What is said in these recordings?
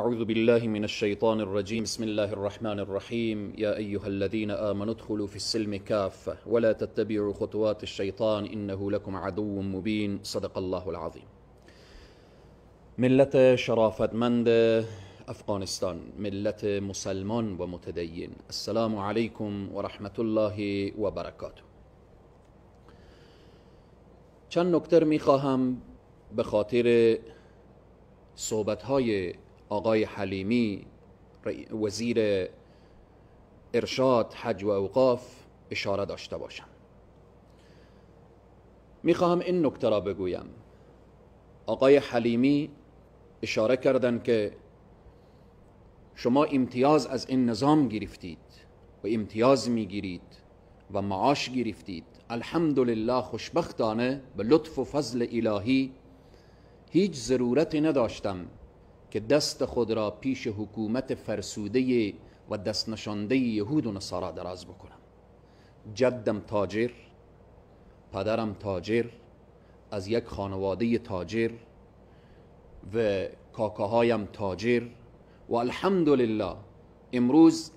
أعوذ بالله من الشيطان الرجيم. بسم الله الرحمن الرحيم. يا أيها الذين آمنوا ادخلوا في السلم كافة ولا تتبعوا خطوات الشيطان إنه لكم عدو مبين. صدق الله العظيم. ملت شرافتمند افغانستان، ملت مسلمان و متدین، السلام علیکم و رحمت الله و برکاته. چند نکته میخواهم به خاطر صحبت‌های آقای حلیمی وزیر ارشاد، حج و اوقاف اشاره داشته باشم. میخواهم این نکته را بگویم. آقای حلیمی اشاره کردند که شما امتیاز از این نظام گرفتید و امتیاز میگیرید و معاش گرفتید. الحمدلله، خوشبختانه به لطف و فضل الهی هیچ ضرورتی نداشتم که دست خود را پیش حکومت فرسوده و دست نشانده یهود و نصارا دراز بکنم. جدم تاجر، پدرم تاجر، از یک خانواده تاجر و کاکاهایم تاجر و الحمدلله امروز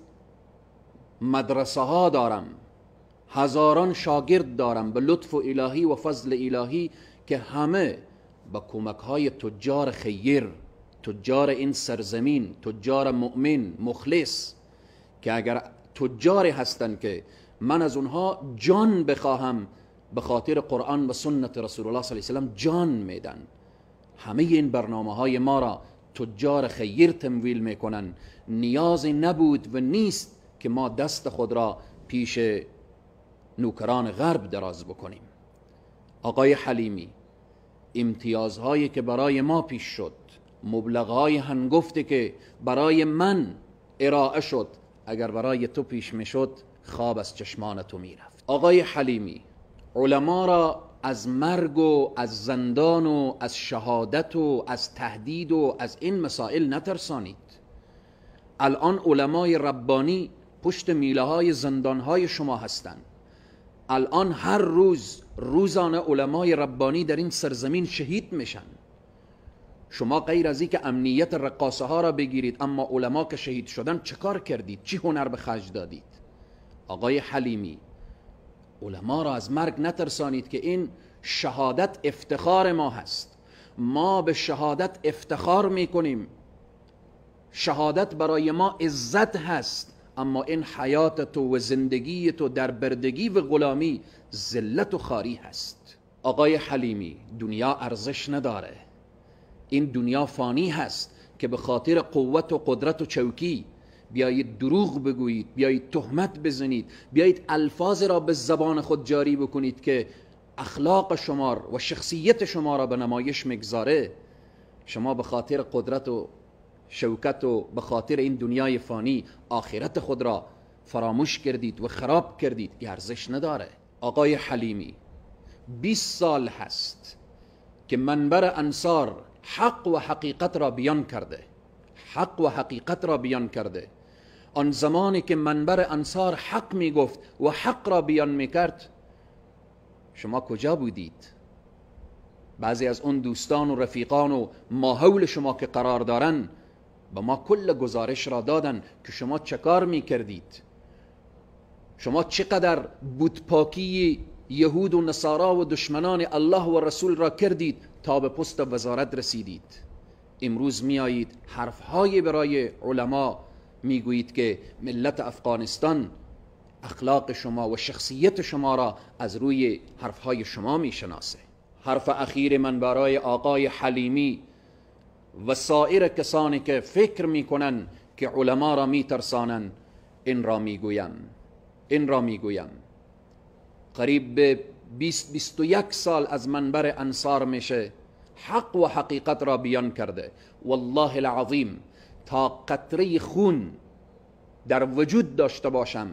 مدرسه ها دارم، هزاران شاگرد دارم به لطف الهی و فضل الهی که همه با کمک های تجار خیر، تجار این سرزمین، تجار مؤمن مخلص، که اگر تجاری هستند که من از اونها جان بخواهم به خاطر قرآن و سنت رسول الله صلی الله علیه و سلم جان میدن. همه این برنامه های ما را تجار خیر تمویل میکنن. نیازی نبود و نیست که ما دست خود را پیش نوکران غرب دراز بکنیم. آقای حلیمی، امتیازهایی که برای ما پیش شد، مبلغهای هنگفتی که برای من ارائه شد، اگر برای تو پیش میشد خواب از چشمان تو میرفت. آقای حلیمی، علما را از مرگ و از زندان و از شهادت و از تهدید و از این مسائل نترسانید. الان علمای ربانی پشت میله های زندان های شما هستند. الان هر روز روزانه علمای ربانی در این سرزمین شهید میشن. شما غیر از این که امنیت رقاصه ها را بگیرید، اما علما که شهید شدن چه کار کردید؟ چی هنر به خرج دادید؟ آقای حلیمی، علما را از مرگ نترسانید که این شهادت افتخار ما هست. ما به شهادت افتخار میکنیم. شهادت برای ما عزت هست، اما این حیات تو و زندگی تو در بردگی و غلامی ذلت و خاری هست. آقای حلیمی، دنیا ارزش نداره. این دنیا فانی هست که به خاطر قوت و قدرت و چوکی بیایید دروغ بگویید، بیایید تهمت بزنید، بیایید الفاظ را به زبان خود جاری بکنید که اخلاق شما و شخصیت شما را به نمایش میگذاره. شما به خاطر قدرت و شوکت و به خاطر این دنیای فانی آخرت خود را فراموش کردید و خراب کردید. ارزش نداره. آقای حلیمی، 20 سال هست که منبر انصار حق و حقیقت را بیان کرده. حق و حقیقت را بیان کرده. آن زمانی که منبر انصار حق می گفت و حق را بیان می کرد، شما کجا بودید؟ بعضی از اون دوستان و رفیقان و ماحول شما که قرار دارن به ما کل گزارش را دادن که شما چه کار می کردید. شما چقدر بتپاکی یهود و نصارا و دشمنان الله و رسول را کردید تا به پست وزارت رسیدید. امروز می آیید حرفهای برای علما می گویید که ملت افغانستان اخلاق شما و شخصیت شما را از روی حرفهای شما می شناسه. حرف اخیر من برای آقای حلیمی و سایر کسانی که فکر می کنن که علما را می ترسانن این را می گویم. قریب به 20-21 سال از منبر انصار میشه حق و حقیقت را بیان کرده. والله العظیم تا قطره خون در وجود داشته باشم،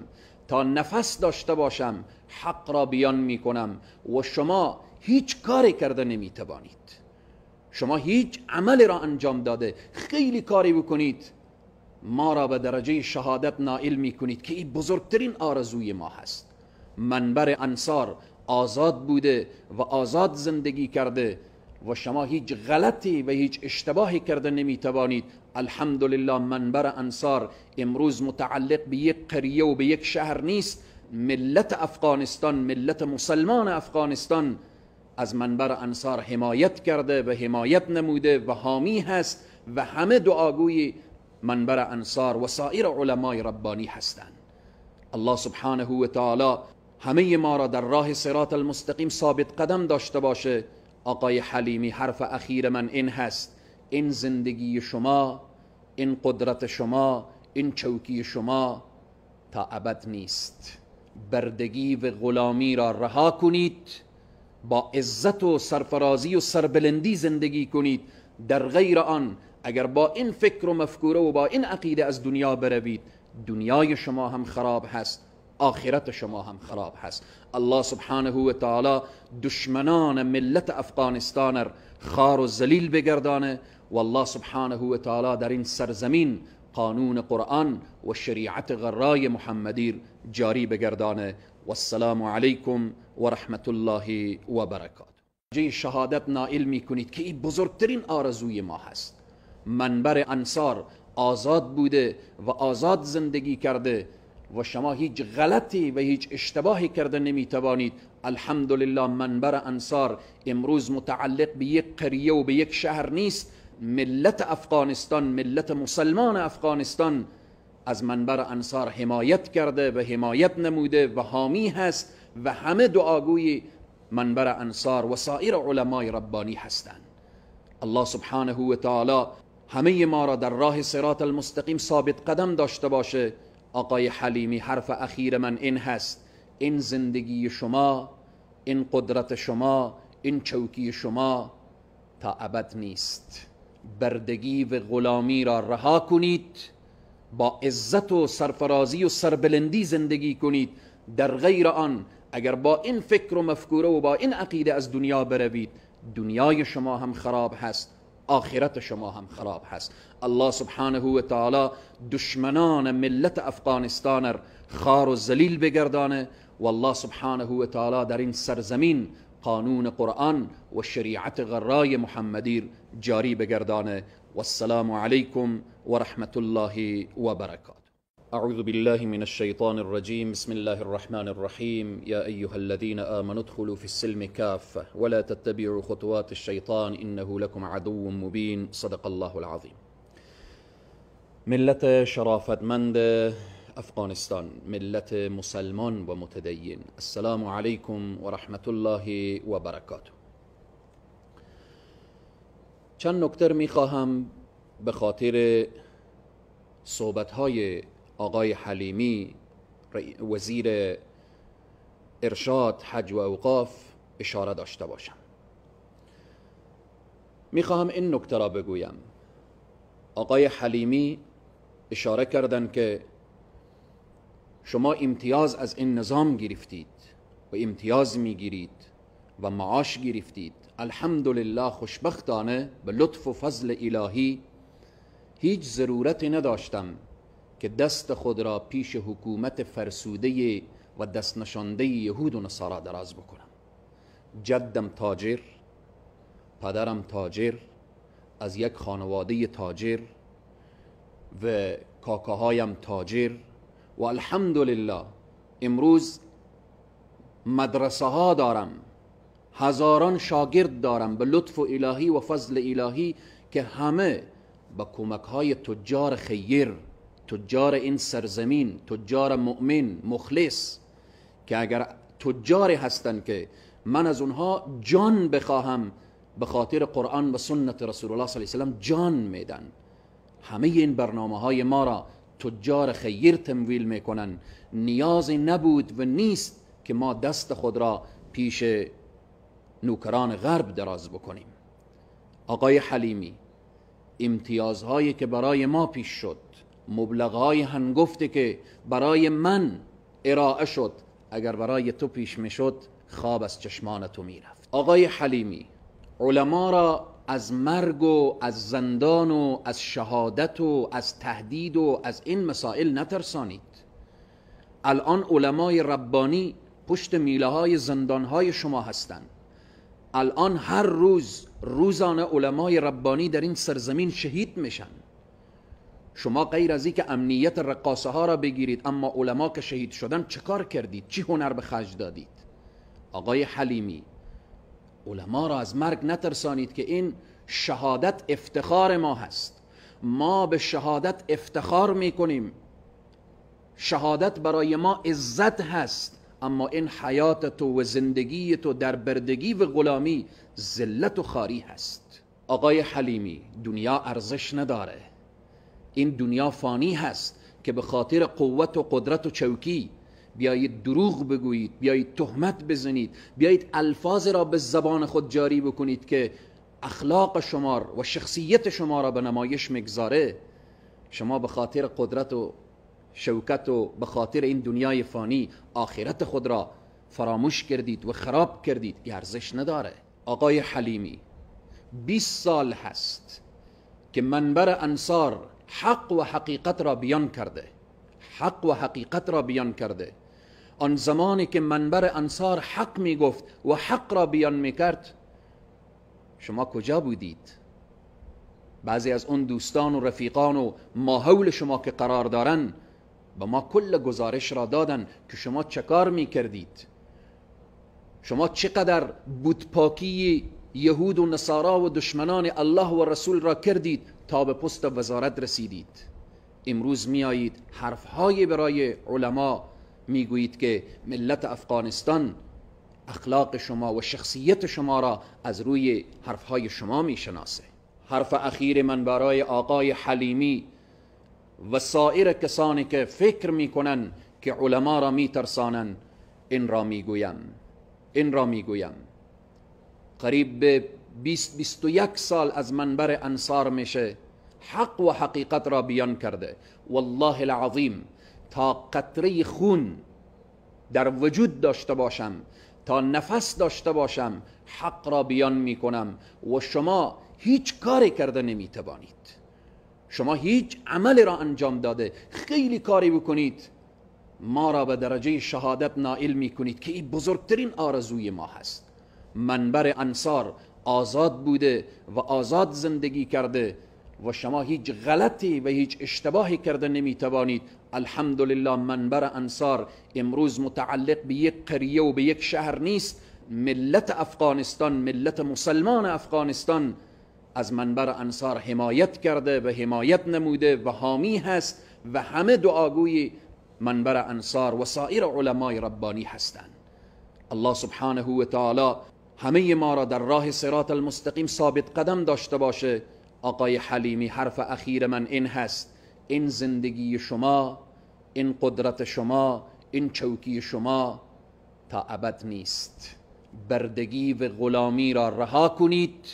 تا نفس داشته باشم، حق را بیان میکنم و شما هیچ کاری کرده نمیتوانید. شما هیچ عمل را انجام داده خیلی کاری بکنید ما را به درجه شهادت نائل میکنید که این بزرگترین آرزوی ما هست. منبر انصار آزاد بوده و آزاد زندگی کرده و شما هیچ غلطی و هیچ اشتباهی کرده نمیتوانید. الحمدلله منبر انصار امروز متعلق به یک قریه و به یک شهر نیست. ملت افغانستان، ملت مسلمان افغانستان از منبر انصار حمایت کرده و حمایت نموده و حامی هست و همه دعاگوی منبر انصار و سایر علمای ربانی هستند. الله سبحانه و تعالی همه ما را در راه صراط المستقیم ثابت قدم داشته باشه. آقای حلیمی حرف اخیر من این هست: این زندگی شما، این قدرت شما، این چوکی شما تا ابد نیست. بردگی و غلامی را رها کنید، با عزت و سرفرازی و سربلندی زندگی کنید. در غیر آن اگر با این فکر و مفکوره و با این عقیده از دنیا بروید، دنیای شما هم خراب هست، آخرت شما هم خراب هست. الله سبحانه و تعالی دشمنان ملت افغانستان خار و ذلیل بگردانه و الله سبحانه و تعالی در این سرزمین قانون قرآن و شریعت غرای محمدی جاری بگردانه. والسلام علیکم و رحمت الله و برکاته. جای شهادت نائل می کنید که این بزرگترین آرزوی ما هست. منبر انصار آزاد بوده و آزاد زندگی کرده و شما هیچ غلطی و هیچ اشتباهی کرده نمیتوانید. الحمدلله منبر انصار امروز متعلق به یک قریه و به یک شهر نیست. ملت افغانستان، ملت مسلمان افغانستان از منبر انصار حمایت کرده و حمایت نموده و حامی هست و همه دعاگوی منبر انصار و سایر علمای ربانی هستند. الله سبحانه و تعالی همه ما را در راه صراط المستقیم ثابت قدم داشته باشه. آقای حلیمی حرف اخیر من این هست: این زندگی شما، این قدرت شما، این چوکی شما تا ابد نیست. بردگی و غلامی را رها کنید، با عزت و سرفرازی و سربلندی زندگی کنید. در غیر آن اگر با این فکر و مفکوره و با این عقیده از دنیا بروید، دنیای شما هم خراب هست، آخرت شما هم خراب هست. الله سبحانه و تعالی دشمنان ملت افغانستان خار و ذلیل بگردانه و الله سبحانه و تعالی در این سرزمین قانون قرآن و شریعت غرای محمدی جاری بگردانه. والسلام علیکم و رحمت الله و برکاته. أعوذ بالله من الشيطان الرجيم. بسم الله الرحمن الرحيم. يا أيها الذين آمنوا ادخلوا في السلم كافة ولا تتبعوا خطوات الشيطان إنه لكم عدو مبين. صدق الله العظيم. ملت شرافتمند افغانستان، ملت مسلمان و متدین، السلام علیکم و رحمت الله و برکاته. چند نکته میخواهم به خاطر صحبت‌های آقای حلیمی وزیر ارشاد، حج و اوقاف اشاره داشته باشم. میخواهم این نکته را بگویم. آقای حلیمی اشاره کردند که شما امتیاز از این نظام گرفتید و امتیاز میگیرید و معاش گرفتید. الحمدلله خوشبختانه به لطف و فضل الهی هیچ ضرورتی نداشتم که دست خود را پیش حکومت فرسوده و دست نشانده یهود و نصارا دراز بکنم. جدم تاجر، پدرم تاجر، از یک خانواده تاجر و کاکاهایم تاجر و الحمدلله امروز مدرسه ها دارم، هزاران شاگرد دارم به لطف الهی و فضل الهی که همه با کمک های تجار خیر، تجار این سرزمین، تجار مؤمن مخلص که اگر تجاری هستند که من از اونها جان بخواهم به خاطر قرآن و سنت رسول الله صلی الله علیه و سلم جان میدن. همه این برنامه های ما را تجار خیر تمویل میکنن. نیازی نبود و نیست که ما دست خود را پیش نوکران غرب دراز بکنیم. آقای حلیمی امتیازهایی که برای ما پیش شد، مبلغهای هنگفتی که برای من ارائه شد، اگر برای تو پیش میشد خواب از چشمان تو میرفت. آقای حلیمی علما را از مرگ و از زندان و از شهادت و از تهدید و از این مسائل نترسانید. الان علمای ربانی پشت میله های زندان های شما هستند. الان هر روز روزانه علمای ربانی در این سرزمین شهید میشن. شما غیر از این که امنیت رقاصه ها را بگیرید، اما علما که شهید شدن چه کار کردید؟ چی هنر به خرج دادید؟ آقای حلیمی، علما را از مرگ نترسانید که این شهادت افتخار ما هست. ما به شهادت افتخار میکنیم، شهادت برای ما عزت هست، اما این حیات تو و زندگی تو در بردگی و غلامی ذلت و خاری هست. آقای حلیمی، دنیا ارزش نداره. این دنیا فانی هست که به خاطر قوت و قدرت و چوکی بیایید دروغ بگویید، بیایید تهمت بزنید، بیایید الفاظ را به زبان خود جاری بکنید که اخلاق شما و شخصیت شما را به نمایش میگذاره. شما به خاطر قدرت و شوکت و به خاطر این دنیای فانی آخرت خود را فراموش کردید و خراب کردید. این ارزش نداره. آقای حلیمی، 20 سال هست که منبر انصار حق و حقیقت را بیان کرده، حق و حقیقت را بیان کرده. آن زمانی که منبر انصار حق می گفت و حق را بیان می کرد، شما کجا بودید؟ بعضی از اون دوستان و رفیقان و ماحول شما که قرار دارن به ما کل گزارش را دادن که شما چه کار می کردید، شما چقدر بتپاکی یهود و نصارا و دشمنان الله و رسول را کردید تا به پست وزارت رسیدید. امروز می آیید حرفهای برای علما می گویید که ملت افغانستان اخلاق شما و شخصیت شما را از روی حرفهای شما می شناسه. حرف اخیر من برای آقای حلیمی و سایر کسانی که فکر می کنن که علما را می ترسانن این را می گویم. قریب به 20-21 سال از منبر انصار میشه حق و حقیقت را بیان کرده. والله العظیم تا قطره خون در وجود داشته باشم، تا نفس داشته باشم، حق را بیان میکنم و شما هیچ کاری کرده نمیتوانید. شما هیچ عمل را انجام داده خیلی کاری بکنید ما را به درجه شهادت نائل میکنید که این بزرگترین آرزوی ما هست. منبر انصار آزاد بوده و آزاد زندگی کرده و شما هیچ غلطی و هیچ اشتباهی کرده نمیتوانید. الحمدلله منبر انصار امروز متعلق به یک قریه و به یک شهر نیست. ملت افغانستان، ملت مسلمان افغانستان از منبر انصار حمایت کرده و حمایت نموده و حامی هست و همه دعاگوی منبر انصار و سایر علمای ربانی هستند. الله سبحانه و تعالی همه ما را در راه صراط المستقیم ثابت قدم داشته باشه. آقای حلیمی، حرف اخیر من این هست: این زندگی شما، این قدرت شما، این چوکی شما تا ابد نیست. بردگی و غلامی را رها کنید،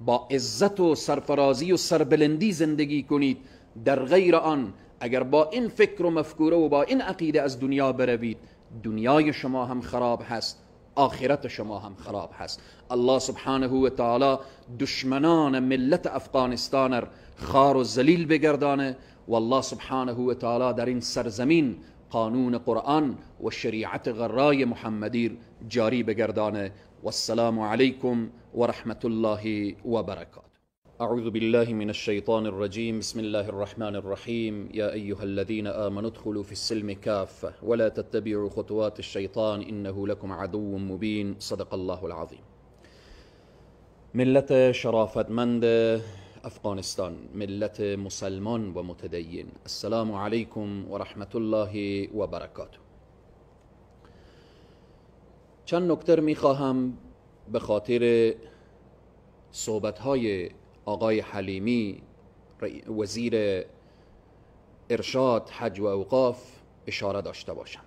با عزت و سرفرازی و سربلندی زندگی کنید. در غیر آن اگر با این فکر و مفکوره و با این عقیده از دنیا بروید، دنیای شما هم خراب هست، آخرت شما هم خراب هست. الله سبحانه و تعالی دشمنان ملت افغانستان خار و ذلیل بگردانه و الله سبحانه و تعالی در این سرزمین قانون قرآن و شریعت غرای محمدی جاری بگردانه. والسلام علیکم و رحمت الله و برکاته. أعوذ بالله من الشيطان الرجيم. بسم الله الرحمن الرحيم. يا أيها الذين آمنوا ادخلوا في السلم كافة ولا تتبعوا خطوات الشيطان إنه لكم عدو مبين. صدق الله العظيم. ملت شرافتمند افغانستان، ملت مسلمان و متدین، السلام علیکم و رحمت الله و برکاته. چند نکته میخواهم به خاطر صحبت‌های آقای حلیمی وزیر ارشاد، حج و اوقاف اشاره داشته باشم.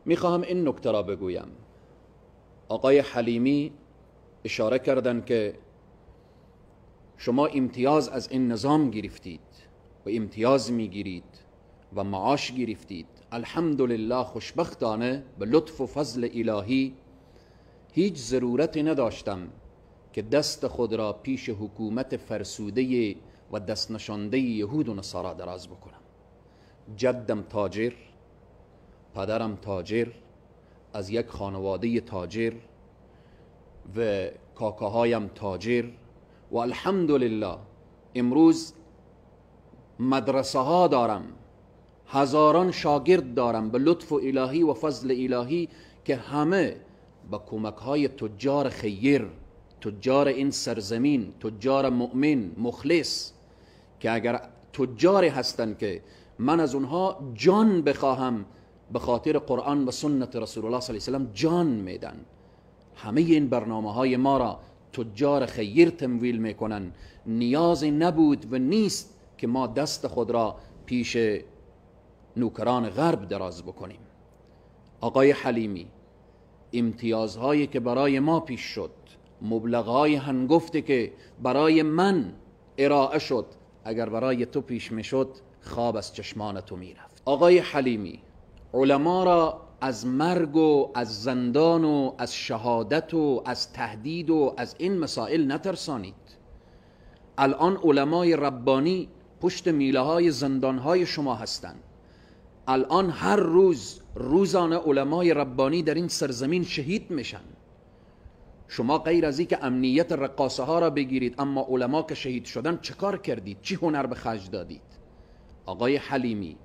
میخواهم این نکته را بگویم: آقای حلیمی اشاره کردند که شما امتیاز از این نظام گرفتید و امتیاز میگیرید و معاش گرفتید. الحمدلله، خوشبختانه به لطف و فضل الهی هیچ ضرورتی نداشتم که دست خود را پیش حکومت فرسوده و دست نشانده یهود و نصارا دراز بکنم. جدم تاجر، پدرم تاجر، از یک خانواده تاجر و کاکاهایم تاجر و الحمدلله امروز مدرسه ها دارم، هزاران شاگرد دارم به لطف الهی و فضل الهی که همه با کمک های تجار خیر، تجار این سرزمین، تجار مؤمن مخلص، که اگر تجاری هستند که من از اونها جان بخواهم به خاطر قرآن و سنت رسول الله صلی الله علیه و سلم جان میدن. همه این برنامه های ما را تجار خیر تمویل میکنن. نیازی نبود و نیست که ما دست خود را پیش نوکران غرب دراز بکنیم. آقای حلیمی، امتیازهایی که برای ما پیش شد، مبلغهای هنگفتی که برای من ارائه شد، اگر برای تو پیش میشد خواب از چشمان تو میرفت. آقای حلیمی، علما را از مرگ و از زندان و از شهادت و از تهدید و از این مسائل نترسانید. الان علمای ربانی پشت میله های زندان های شما هستند. الان هر روز روزانه علمای ربانی در این سرزمین شهید میشن. شما غیر از این که امنیت رقاصه ها را بگیرید، اما علما که شهید شدن چه کار کردید؟ چی هنر به خرج دادید؟ آقای حلیمی،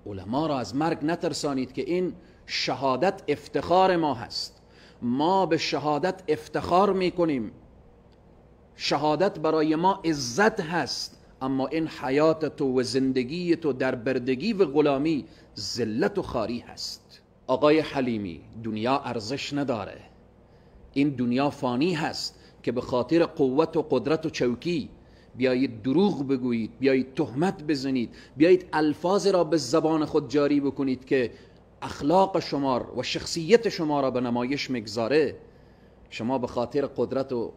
علما را از مرگ نترسانید که این شهادت افتخار ما هست. ما به شهادت افتخار میکنیم. شهادت برای ما عزت هست، اما این حیات تو و زندگی تو در بردگی و غلامی ذلت و خاری هست. آقای حلیمی، دنیا ارزش نداره. این دنیا فانی هست که به خاطر قوت و قدرت و چوکی بیایید دروغ بگویید، بیایید تهمت بزنید، بیایید الفاظ را به زبان خود جاری بکنید که اخلاق شما و شخصیت شما را به نمایش میگذاره. شما به خاطر قدرت و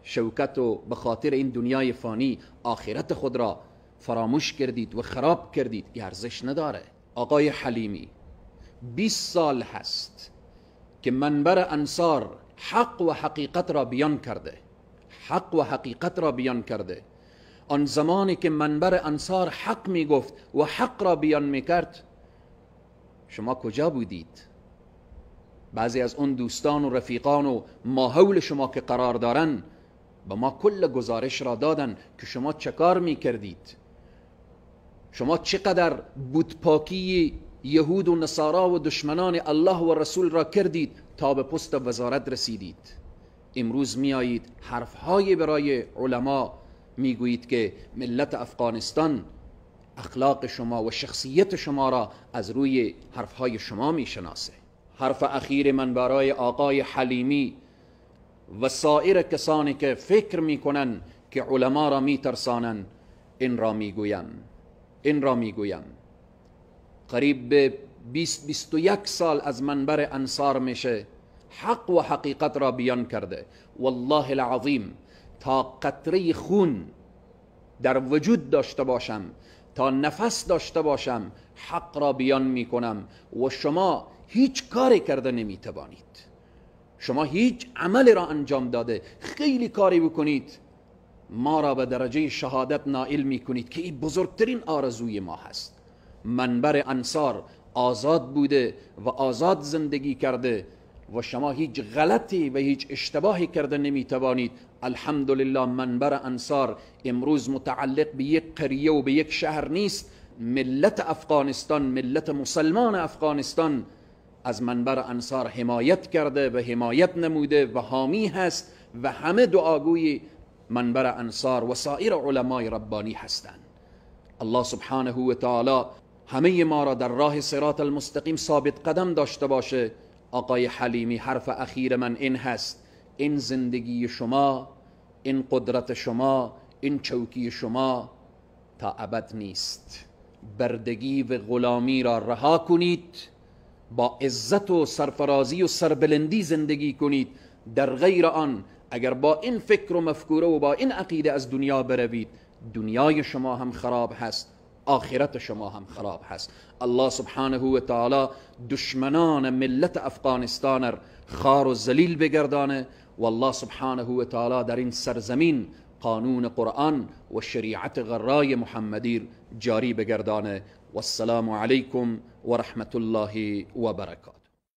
شوکت و به خاطر این دنیای فانی آخرت خود را فراموش کردید و خراب کردید. ارزش نداره. آقای حلیمی، 20 سال هست که منبر انصار حق و حقیقت را بیان کرده. حق و حقیقت را بیان کرده. آن زمانی که منبر انصار حق می گفت و حق را بیان می کرد، شما کجا بودید؟ بعضی از اون دوستان و رفیقان و ماحول شما که قرار دارن به ما کل گزارش را دادن که شما چه کار می کردید. شما چقدر بتپاکی یهود و نصارا و دشمنان الله و رسول را کردید تا به پست وزارت رسیدید. امروز می آیید حرفهای برای علما می گویید که ملت افغانستان اخلاق شما و شخصیت شما را از روی حرفهای شما می شناسه. حرف اخیر من برای آقای حلیمی و سایر کسانی که فکر می کنن که علما را می ترسانن این را می گویم. قریب به 20-21 سال از منبر انصار میشه حق و حقیقت را بیان کرده. والله العظیم تا قطره خون در وجود داشته باشم، تا نفس داشته باشم، حق را بیان میکنم و شما هیچ کاری کرده نمیتوانید. شما هیچ عمل را انجام داده خیلی کاری بکنید ما را به درجه شهادت نائل میکنید که این بزرگترین آرزوی ما هست. منبر انصار آزاد بوده و آزاد زندگی کرده و شما هیچ غلطی و هیچ اشتباهی کرده نمیتوانید. الحمدلله منبر انصار امروز متعلق به یک قریه و به یک شهر نیست. ملت افغانستان، ملت مسلمان افغانستان از منبر انصار حمایت کرده و حمایت نموده و حامی هست و همه دعاگوی منبر انصار و سایر علمای ربانی هستند. الله سبحانه و تعالی همه ما را در راه صراط المستقیم ثابت قدم داشته باشه. آقای حلیمی، حرف اخیر من این هست: این زندگی شما، این قدرت شما، این چوکی شما تا ابد نیست. بردگی و غلامی را رها کنید، با عزت و سرفرازی و سربلندی زندگی کنید. در غیر آن اگر با این فکر و مفکوره و با این عقیده از دنیا بروید، دنیای شما هم خراب هست، آخرت شما هم خراب هست. الله سبحانه و تعالی دشمنان ملت افغانستان خار و ذلیل بگردانه و الله سبحانه و تعالی در این سرزمین قانون قرآن و شریعت غرای محمدی جاری بگردانه. والسلام علیکم و رحمت الله و برکاته.